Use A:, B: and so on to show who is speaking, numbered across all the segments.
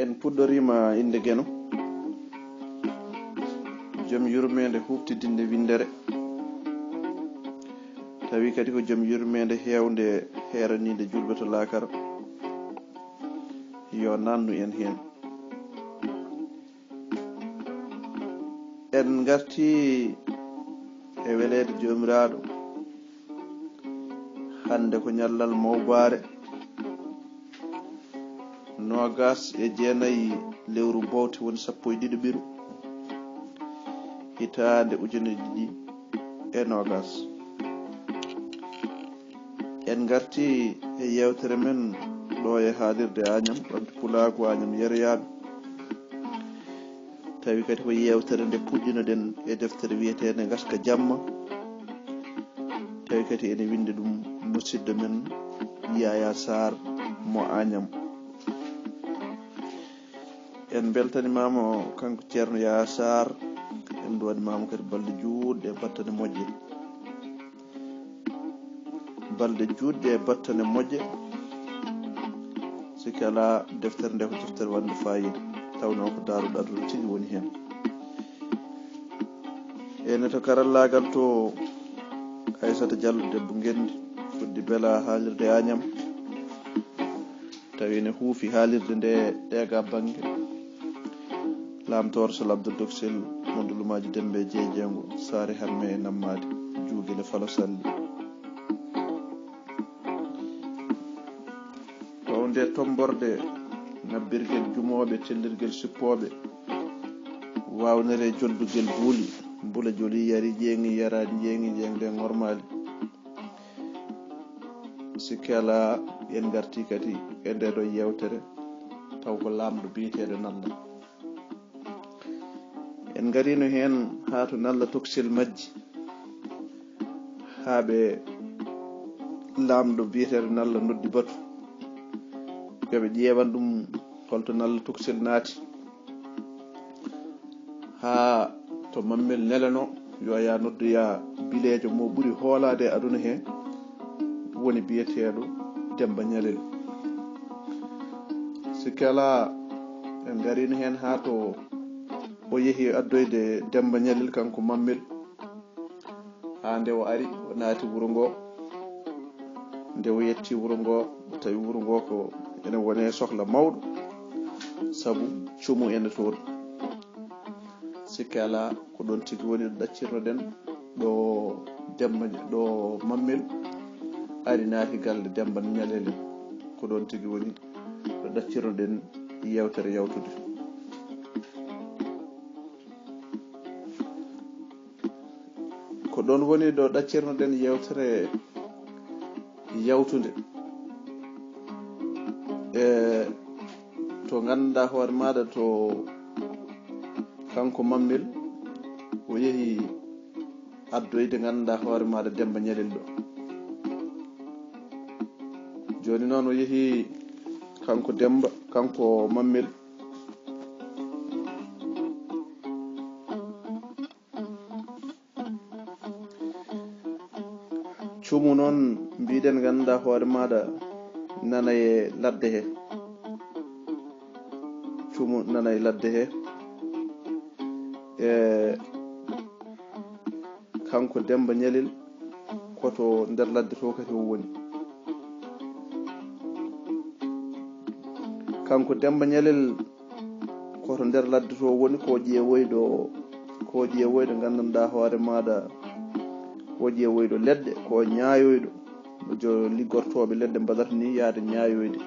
A: en puɗɗorima inde Gueno joom yurmede huftidinde windere tawi kadi ko joom yurmede hewde heranide julɓe to lakara yo nannu en hen. En garti e welede jomiraɗo hande ko ñallal mawbare 29 lewru bowte woni 12 ɓiru hitande 2020. En garti e yewtere men ɗo e haalirde Agnam ɗonto Pulago Agnam yeroyaɓe tawi kadi ko yewtere nde puɗɗinoɗen e deftere wiyetede Gaska Jamma tawi kadi ene windi ɗum musidɗo men Yaya Sarr mo Agnam. En beltanimama kanko ceerno Yaya Sarr, en duwanimama kadi balɗe juutɗe e battane moƴƴe sikki ala deftere nde ko deftere wande fayida tawno ko daruɗo aduna tigi woni hen. ene to karallagal to Aissata Diallo debbo Gendi fuɗɗi bela haalirde Agnam tawi ne huufi haalirde nde ɗega banggue lamtoro Sall Abdou Doksel mondulumaji Dembe Jeejengo Saare Harme e Nammade Juuguele Falo Salli. to nde tomborde ngabbirguel jumoɓe tellirguel sippoɓe wawnere joldugel buuli bula joli yari jeeŋi yaradi jeeŋi jeeŋde ngormali sikki ala en garti kadi e ndeɗo yewtere taw ko lamɗo biyeteɗo Nalla. En garino hen ha to Nalla Toksel majji haaɓe lamɗo biyeteɗo Nalla noddi batu yoɓe ƴeewan ɗum holto Nalla Toksel naati ha to mammel neleno yo ya noddoya bilejo mo ɓuuri hoolade e aduna he woni biyeteɗo Demba Ñalel. sikki ala en garino hen ha to o yeehi addoyde Demba Ñalel kanko mammel ha nde o ari o naati wuro ngo nde o yetti wuro ngo tawi wuro ngo ko ene wone sohla mawɗo saabu cuumu ene toon. sikki ala ko ɗon tigi woni ɗo ɗaccirnoɗen ɗo mammel ari naati galle Demba Ñalel ko ɗon tigi woni ɗo ɗaccirnoɗen yewtere yawtude. ko ɗon woni ɗo ɗaccirnoɗen yewtere yawtude to ganduɗa hoore maɗa to kanko mammel o yeehi addoyde ganduɗa hoore maɗa Demba Ñalel ɗo. joni noon o yeehi kanko mammel cuumu noon mbiɗen ganduɗa hoore maɗa nana e ladde he cuumu nana e ladde he kanko Demba Ñalel koto nder ladde to kadi o woni. kanko Demba Ñalel koto nder ladde to woni ko ƴeewoyɗo gandanɗa hoore maɗa ko ƴeewoyɗo leɗɗe ko ñaayoyɗo jo liggortoɓe leɗɗe mbaɗata ni yaade ñaayoyde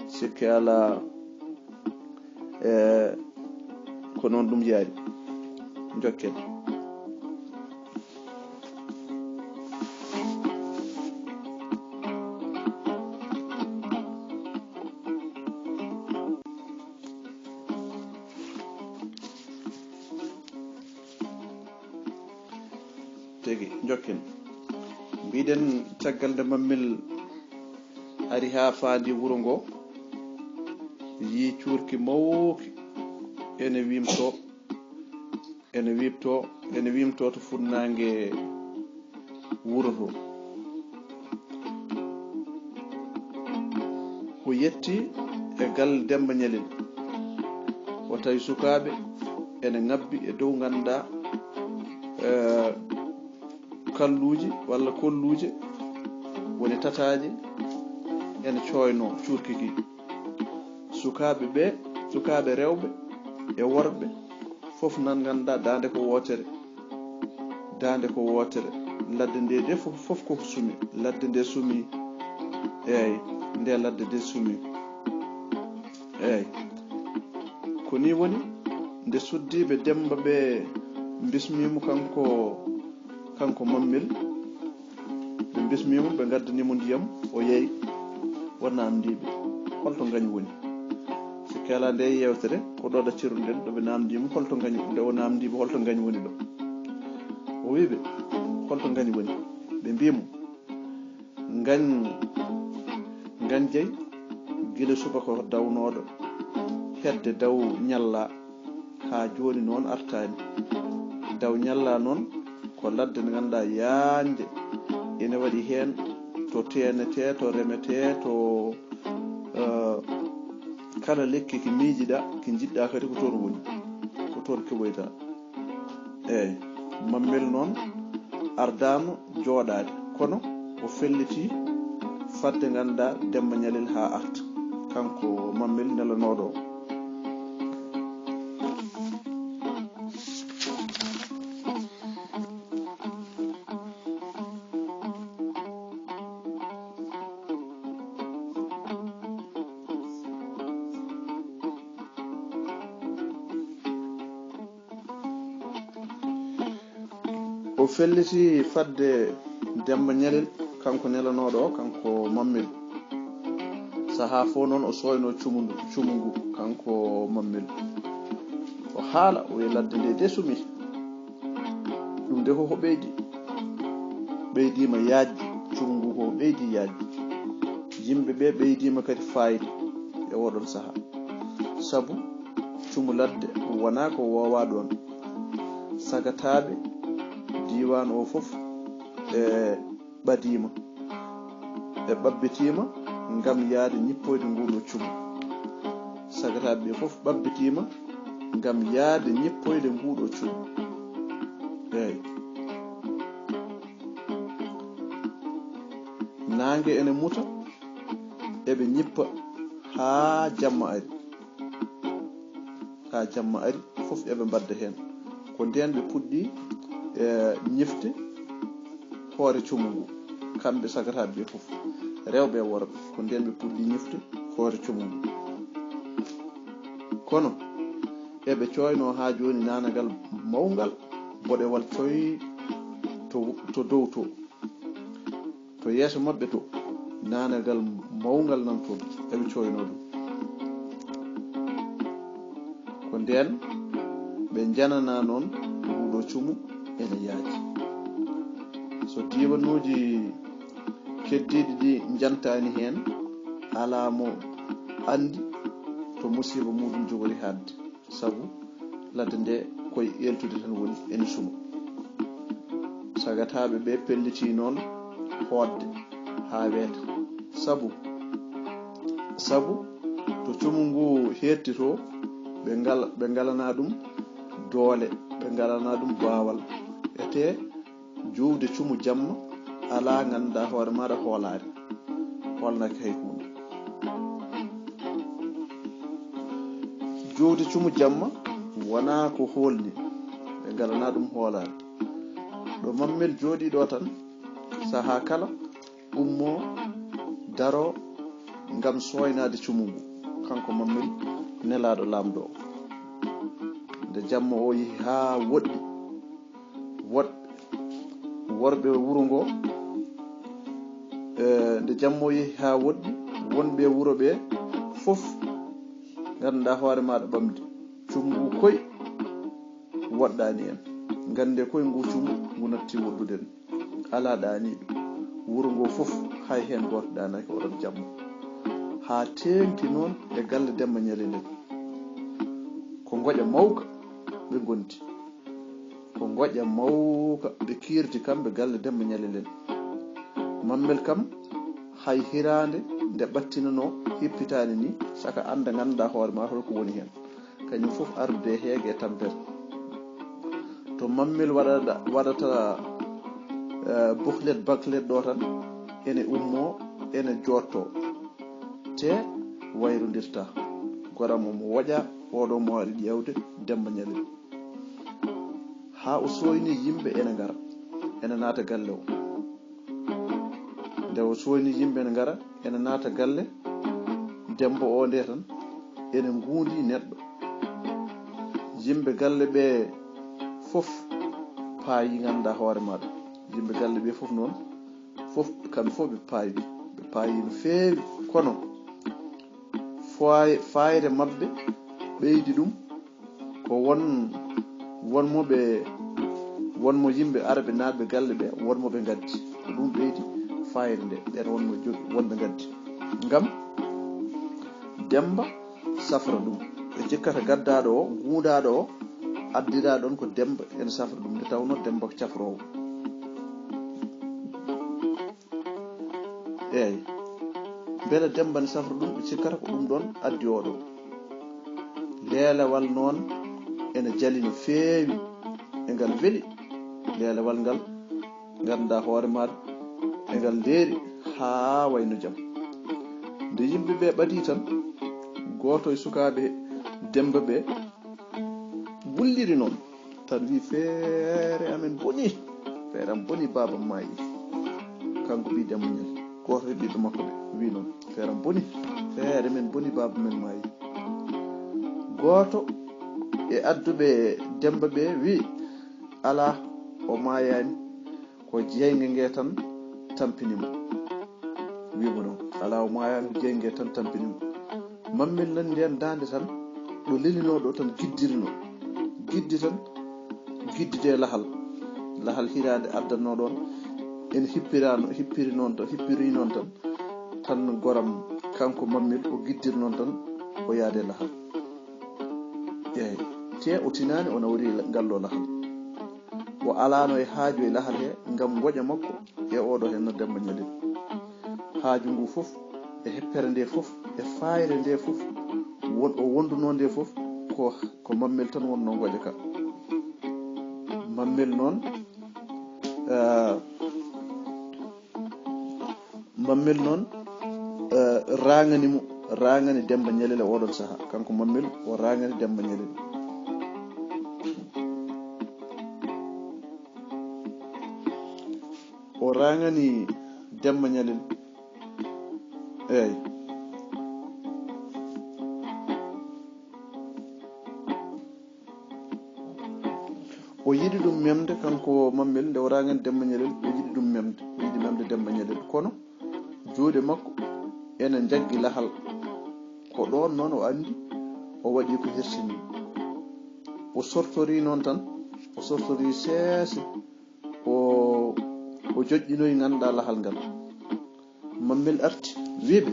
A: sikki ala ko noon ɗum yaari jokken. tegi jokken mbiɗen caggal nde mammel ari ha faandi wuro ngo yi cuurki mawki ene wimto to funnangue wuro to o yetti e galle Demba Ñalel o tawi sukaɓe ene ngabbi e dow ganduɗa kalluji walla kolluje woni tataji ene coyno curkiki sukaɓe rewɓe e worɓe fof nan ganduɗa dande ko wotere ladde nde de fof koko sumi ladde nde sumi eyyi nde ladde nde sumi eyyi ko ni woni nde suddiɓe Demba ɓe bismimo kanko Mammel ɓe bismimo ɓe gaddanimo ndiyam o yeeyi wonna andiɓe holto gañi woni so kala nde yewtere ko ɗo ɗacciruɗen ɗo ɓe namdimo holto gañi nde o namdiɓe holto gañi woni ɗo o wiɓe holto gañi woni ɓe mbimo gañ jeyi guila subaka ko dawnoɗo hedde daw ñalla ha joni noon artani daw ñalla noon ko ladde nde ganduɗa yande ene waɗi hen to tenete to remete to kala lekki ki miijiɗa ki jiɗɗa kadi ko toon woni ko toon keɓoyta eyyi Mammel noon ardano jooɗade kono o felliti fadde ganduɗa Demba Ñalel ha arta kanko Mammel nelanoɗo o felliti fadde Demba Ñalel kanko nelanoɗo kanko Mammel saha fo noon o soyno cumugu kanko Mammel o haala o wi ladde nde de sumi ɗum de koko ɓeydima yaajji cumugu ko ɓeydi yaajji yimɓeɓe ɓeydima kadi fayde e oɗon saha saabu cumu ladde wona ko wowa ɗon sagataɓe diwan o fof e ɓadima e ɓabbitima ngam yaade ñippoyde nguɗo cumu sagataɓe fof ɓabbitima ngam yaade ñippoyde nguɗo cumu eyyi nangue ene muta eɓe ñippa ha jamma ari fof eɓe mbadda hen ko nden ɓe puɗɗi ñifte hoore cumu ngu kamɓe sagataɓe ɓe fof rewɓe e worɓe ko nden ɓe puɗɗi ñifte hoore cumu ngu kono eɓe coyno ha joni nanagal mawgal boɗewal coyi to dow to yeeso mabɓe to nanagal mawgal nan toon eɓe coyno ɗum ko nden ɓe janana noon nguɗo cumu ene yaaji so diwanuji keddiɗi ɗi jantani hen ala mo andi to musiba muɗum jogori hadde saabu ladde nde koye eltude tan woni ene suma sagataɓe ɓe pelliti noon hodde ha weeta saabu to cumu ngu hetti to ɓe galana ɗum doole ɓe galana ɗum bawal ete juwde cumu jamma ala ganduɗa hoore maɗa hoolare holnaki hay hunde juwde cumu jamma wona ko holni ɓe galana ɗum hoolare ɗo Mammel jooɗi ɗo tan saha kala ummo daro ngam soynade cumu ngu kanko Mammel nelaɗo lamɗo nde jamma o yeehi ha woɗɗi worɓe wuro ngo nde jamma o yeehi ha woɗɗi wonɓe wuro ɓe fof ganduɗa hoore maɗa ɓamdi cumu ngu koye woɗɗani en gande koye ngu cumu ngu natti woɗɗude en ala ɗaniɓe wuro ngo fof hay hen goto ɗanaki oɗon jamma ha tengti noon e galle Demba Ñalel ko goƴa mawka ɓe gondi ko goƴa mawka ɓe kirti kamɓe galle Demba Ñalel Mammel kam hay hirande nde ɓattinano hippitani ni saka anda ganduɗa hoore ma holko woni hen kañum fof arde heege e tampere to mammel waɗata buklet baklet ɗo tan ene ummo ene jotto te wayrodirta goram mo woƴa oɗo mo waɗi ƴewde Demba Ñalel ha o soyni yimɓe ene ngara ene naata galle o nde o soyni yimɓe ene ngara ene naata galle Demba o nde tan ene nguundi neɗɗo yimɓe galle ɓe fof paayi ganda hoore maɗa yimɓe galle ɓe fof noon fof kamɓe fof ɓe paayi no feewi kono fayre mabɓe ɓeydi ɗum ko wonmo yimɓe araɓe naatɓe galle ɓe wonmoɓe gaddi ko ɗum ɓeydi fayre nde ɓen wonmo jogi wonɓe gaddi ngam Demba safra ɗum ɓe jikkata gaddaɗo o guudaɗo o addira ɗon ko Demba ene safra ɗum nde tawno Demba ko cafrowo eyyi beele Demba ne safra ɗum ɓe cikkata ko ɗum ɗon addi oɗo leelewal noon ene jali no feewi e ngal weeli leelewal ngal ganda hoore maɗa e ngal leeri ha wayno jaam nde yimɓeɓe ɓadi tan goto e sukaɓe Demba ɓe wulliri noon tan wi feere amen boni feere am boni baba maayi kanko ɓi Demba Ñalel goto e ɓiɓɓe makko ɓe wi noon feere am boni feere men boni baba men maayi goto e adduɓe Demba ɓe wi ala o mayani ko jeyge nge tan tampinimo wimo noon ala o mayani ko jeyge nge tan tampinimo mammel nani nden dande tan ɗo lelinoɗo tan giddi tan giddide lahal hirande addanno ɗon en hippiri noon tan goram kanko mammel o giddir noon tan o yaade lahal eyyi te o tinani o nawri ngallo lahal o alano e haaju e lahal he ngam goƴa makko e oɗo hen no Demba Ñalel haaju ngu fof e heppere nde fof e fayre nde fof o wonduno nde fof ko mammel tan wonno goƴa ka mammel noon rangani Demba Ñalel e oɗon saaha kanko mammel o rangani Demba Ñalel o rangani Demba Ñalel eyyi o yiɗi ɗum memde kanko mammel nde o rangani Demba Ñalel o yiɗi ɗum memde o yiɗi memde Demba Ñalel kono juuɗe makko ene jaggi lahal ko ɗon noon o andi o waɗi ko hirsini o sortori noon tan o sortori seese o joƴƴinoyi ganduɗa lahal ngal mammel arti wiiɓe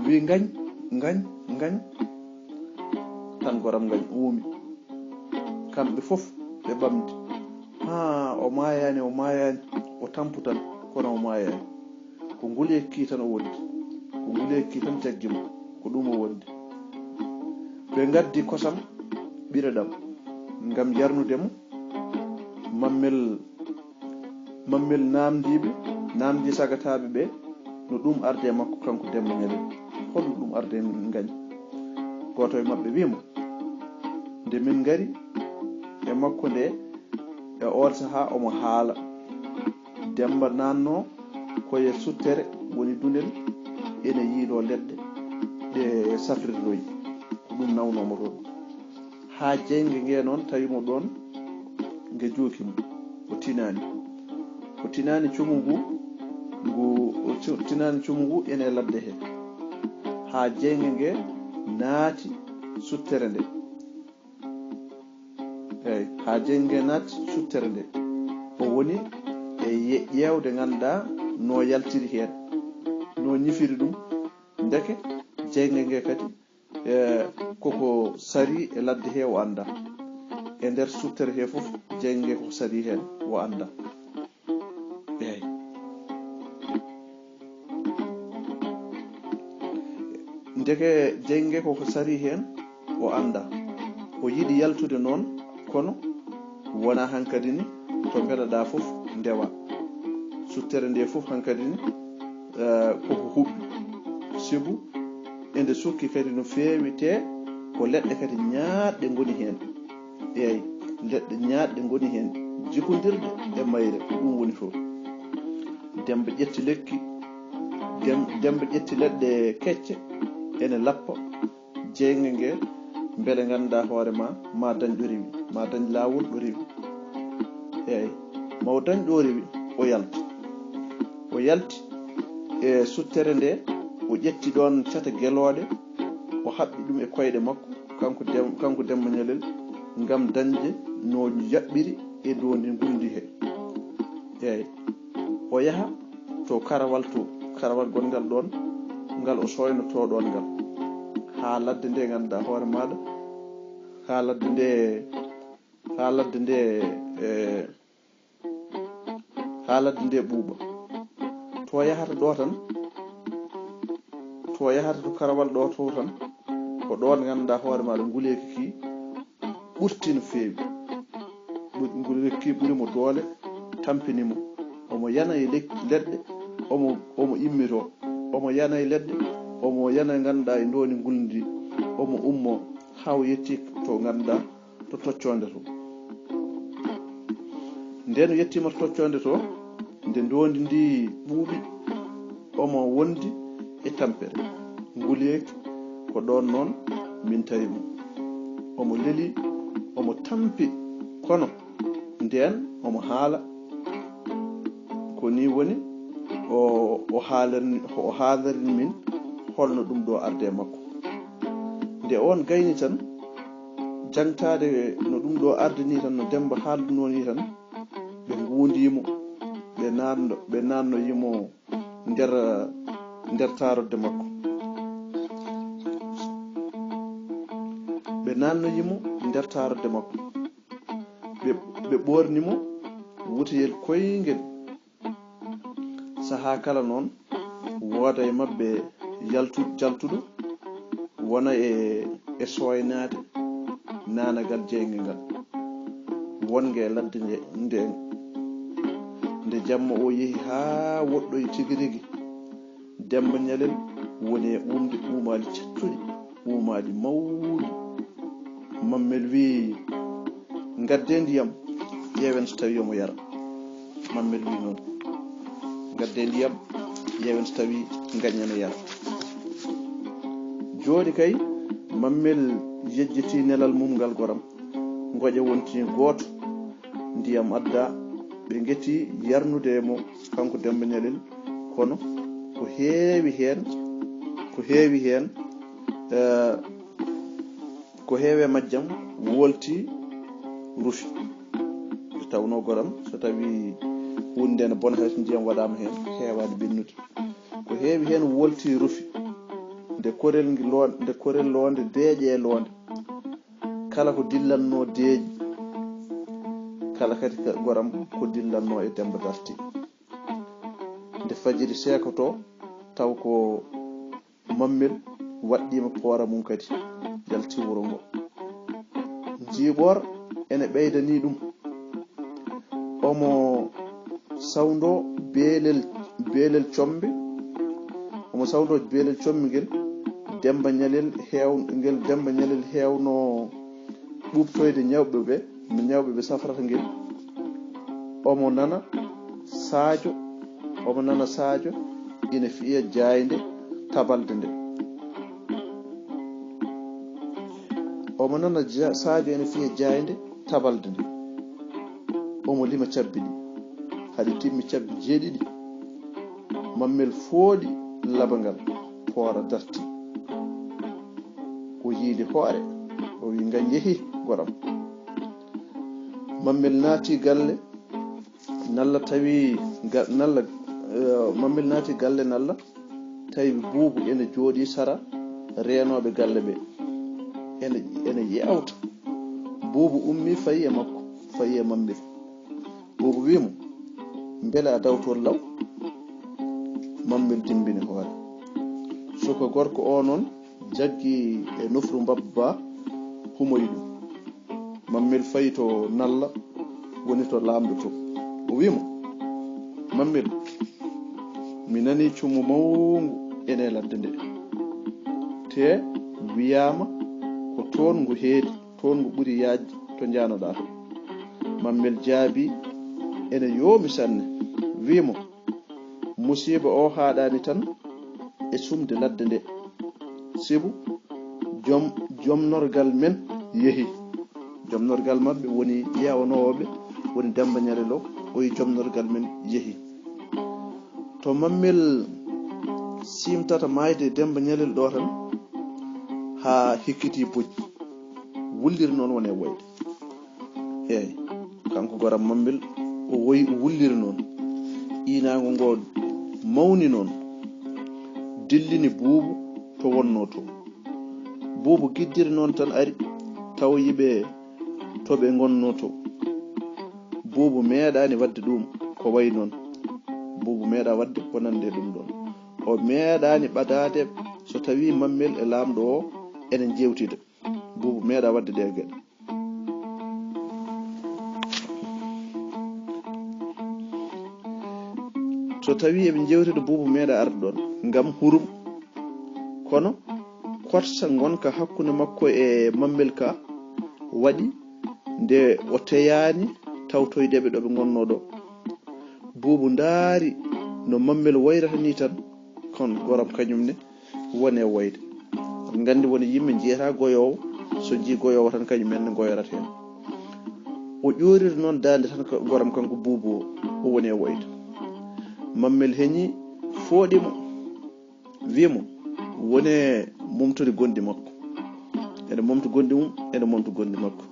A: wi gañ tan goram gañ uumi kamɓe fof ɓe ɓamdi ha o mayani o tampu tan kono o mayani ko nguleyki tan o wondi ko nguleyki tan jaggimo ko ɗum o wondi ɓe gaddi kosam ɓireɗam ngam yarnudemo mammel namdi sagataɓe ɓe no ɗum arde makko kanko Demba Ñalel holno ɗum arde gañ goto e mabɓe wimo nde min gari e makko nde e on saaha omo haala Demba nanno koye suttere woni dunel ene yiilo leɗɗe ɗe safrirloyi ko ɗum nawnomo toon ha jeyge nge noon tawimo ɗon nge juukimo o tinani cumu ngu ene ladde he ha jeyge nge naati suttere nde eyyi ha jeyge nge naati suttere nde o woni e ƴewde ganduɗa no yaltiri hen no ñifiri ɗum ndeke jeyge nge kadi koko sari e ladde he o anda e nder suttere he fof jeyge nge koko sari hen o anda eyyi ndeke jeyge koko sari hen o anda o yiɗi yaltude noon kono wona hankadi ni to mbeɗaɗa fof ndewa suttere nde fof hankadi ni koko hubbi sibu ende sukki kadi no feewi te ko leɗɗe kadi ñaaɗɗe ngoni hen eyi leɗɗe ñaaɗɗe ngoni hen jikodirɗe e mayre ɗum woni fof dembe ƴetti lekki dembe ƴetti leɗɗe kecce ene lappa jeyge nge beele ganduɗa hoore ma dañ ɗo rewi ma dañ lawol ɗo rewi eyi maw dañ ɗo rewi o yalti e suttere nde o ƴetti ɗon cata gueloɗe o haɓɓi ɗum e koyɗe makko kanko Demba Ñalel ngam dañde no jaɓɓiri e dondi gundi he eyi o yaha to karawal gongal ɗon ngal o soynoto ɗon ngal ha ladde nde ganduɗa hoore maɗa ha ladde nde ɓuuɓa to yahata ɗo tan to karawal ɗo to tan ko ɗon ganduɗa hoore maɗa nguleki ki ɓurti no feewi nguleki ki ɓuurimo doole tampinimo omo yana e leɗɗe omo immito omo yana e leɗɗe omo yana ganduɗa e ndoni guldi omo ummo haw yetti to ganduɗa to tocconde to nden yettima to tocconde to nde ndondi ndi ɓuuɓi omo wondi e tampere nguleki ko ɗon noon min tawi mo omo leli omo tampi kono nden omo haala ko ni woni o haalani min holno ɗum ɗo arde makko nde on gayni tan jangtade no ɗum ɗo arde ni tan no Demba haalduno ni tan ɓe gundimo ɓe nanno yimo nder tarodde makko ɓe nanno yimo nder tarodde makko ɓe ɓornimo wutayel koyngel saha kala noon wooda e mabɓe jaltuɗo wona e soynade nanagal jeyge ngal wonge ladde nde jamma o yeehi ha woɗɗoy tigi rigi Demba Ñalel woni e umde umaali cattuɗi umaali mawɗi Mammel wi gadde ndiyam ƴeewen so tawi omo yara Mammel wi noon gadde ndiyam ƴeewen so tawi gaññana yara joni kay Mammel yejjiti nelal mum ngal goram goƴa wonti gooto ndiyam adda ɓe geti yarnude mo kanko Demba Ñalel kono ko heewi hen majjam wolti rufi nde tawno goram so tawi hunde ne bona hayso ndiyam waɗama hen heewani ɓennude ko heewi hen wolti rufi nde korel londe deeƴe londe kala ko dillanno deeƴi kala kadi goram ko dillanno e Demba darti nde fajiri sekoto taw ko Mammel waɗɗima poora mum kadi yalti wuro ngo jiiɓor ene ɓeydani ɗum omo sawdo beelel combe ngel Demba Ñalel heewno ɓuɓtoyde ñawɓe safrata ngel omo nana Sadio ina fiya jayde tabalde nde omo lima cabbi ɗi haɗi timmi cabbi jeeɗiɗi Mammel fooɗi labangal poora darti o yiide hoore o wi ngan yeehi goram Mammel naati galle nalla tawi buubu ene jooɗi sara reenoɓe galle ɓe ene yewta buubu ummi fayi e makko fayi e Mammel buubu wimo beele a dawtor law Mammel dimbini hoore soko gorko o noon jaggi e nofru mbabba humoyi ɗum. Mammel fayi to nalla woni to lamɗo to. O wimo, mammel mi nani cumu mawngu ene ladde nde, te wiyama ko toon ngu heedi, toon ngu ɓuri yajji to janoɗa to. Mammel jaabi ene yoomi sanne, wimo musiba o haɗani tan e sumde ladde nde, sibu jomnorgal men yehi. Jomnorgal mabɓe woni ƴewanowoɓe, woni Demba Ñalel Lo, o wi jomnorgal men yehi. To mammel simtata mayde Demba Ñalel ɗo tan ha hikkiti bojji, wulliri noon wone woyde. Eyyi, kanko goram mammel o woyi o wulliri noon, inago ngo mawni noon, dillini Buubu to wonno to. Buubu giddiri noon tan ari taw yiɓe to ɓe gonno to. Buubu meeɗani wadde ɗum ko wayi noon, Buubu meeɗa wadde ko nande ɗum ɗon. O meeɗani ɓadade so tawi mammel e lamɗo o ene jewtida. Buubu meeɗa wadde ɗe gueɗe. So tawi eɓe jewtida Buubu meeɗa arde ɗon ngam hurum. Kono kotsa gonka hakkude makko e mammel ka waɗi nde o teyani tawtoydeɓe ɗo ɓe gonno ɗo. Buubu ndaari no mammel wayrata ni tan, kon goram kañumne wone woyde. Gandi woni yimɓe jiyata goyowo, so ji goyowo tan kañumen ne goyorata hen. O ƴoriri noon dande tan goram kanko Buubu o woni woyde. Mammel heñi fooɗimo, wimo wone momtude gondi makko, ene momtu gondi mum, ene momtu gondi makko.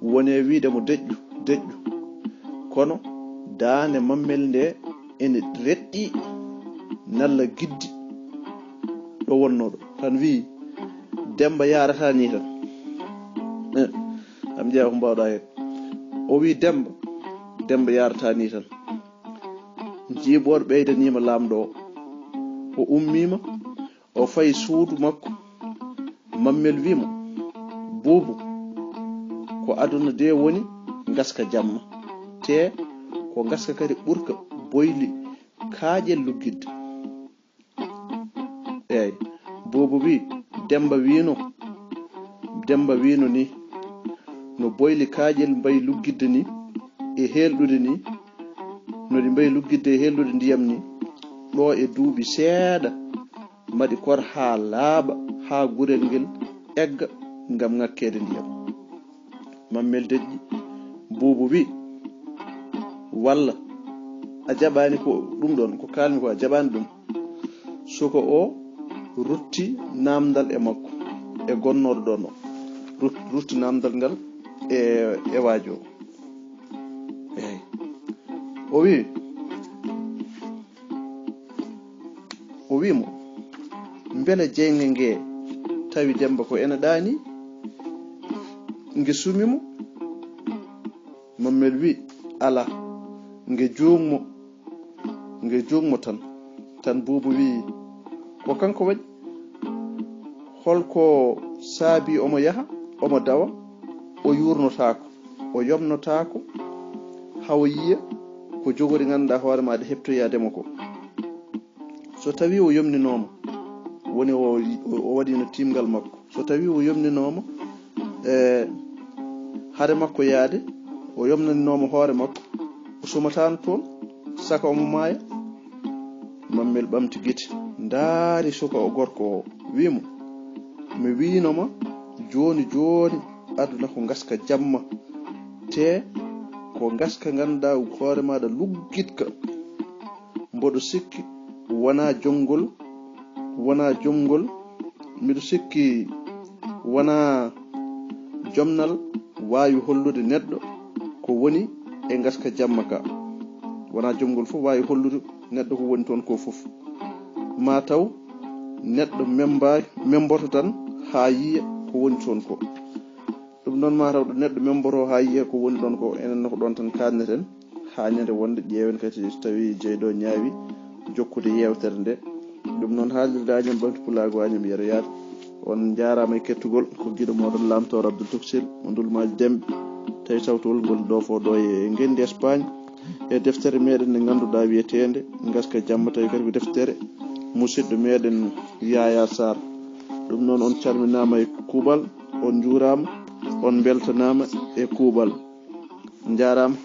A: Wone wiidemo deƴƴu, kono daande mammel nde ene reɗɗi nalla giddi ɗo wonnoɗo, tan wi Demba yarata ni tan. Am jeeya ko mbawɗa hen. O wi Demba yarata ni tan. Jiiɓoɗo ɓeydanima lamɗo o ummima, o fayi suudu makko. Mammel wimo, Buubu ko aduna de woni gaska jamma, te ko gaska kadi ɓurka boyli kaaƴel luggidde. Eyyi, Buubu wi Demba wino ni no boyli kaaƴel mbayi luggidde ni e helɗude ni, no ɗi mbayi luggidde e helɗude ndiyam ni, ɗo e duuɓi seeɗa mbaɗi kor ha laaɓa, ha gurel ngel egga ngam ŋakkede ndiyam. Mammel deƴƴi. Buubu wi walla a jaɓani ko ɗum ɗon ko kalmi ko, a jaɓani ɗum. Suka o rutti namdal e makko e gonnoɗo ɗon o, rutti namdal ngal e waaji o. Eyyi, o wimo beele jeyge nge tawi Demba ko ene ɗani nge sumimo. Mammel wi ala, nge jungmo tan. Buubu wi ko kanko waɗi, holko saabi omo yaha omo dawa, o yurnotako, o yomnotako hawo yiya ko jogori ganduɗa hoore maɗa heptoyademo ko. So tawi o yomninoma, woni o waɗino timgal makko, so tawi o yomninoma haade makko yaade, o yomnaninoma hoore makko, o sumatano toon saka omo maaya. Mammel ɓamti guite, ndaari suka o gorko o, wimo mi winoma joni aduna ko gaska jamma, te ko gaska ganduɗa hoore maɗa luggitka. Mboɗo sikki wona jongol, miɗo sikki wona jomnal wawi hollude neɗɗo ko woni e gaska jamma ka. Wona jomgol fof wawi hollude neɗɗo ko woni toon ko fof. Ma taw neɗɗo memboto tan ha yiya ko woni toon ko. Ɗum noon ma taw neɗɗo memboro ha yiya ko woni ɗon ko, enen ko ɗon tan kalneten. Haañande wonde ƴeewen kadi so tawi jeyɗo ñaawi jokkude yewtere nde. Ɗum noon haalirde Agname Ɓamti Pulago Agname Yero Yaade. on jarama e kettugol ko giɗo moɗon lamtoro Abdou Tuxil ondulma dembe tawi sawtol ngol ɗo fo ɗo e ngendi Espagne e deftere meɗen nde ganduɗa wiyetede gaska jamma tawi kadi ko deftere musidɗo meɗen Yaya Sarr. ɗum noon on calminama e kuuɓal, on juurama, on beltanama e kuuɓal. Jarama.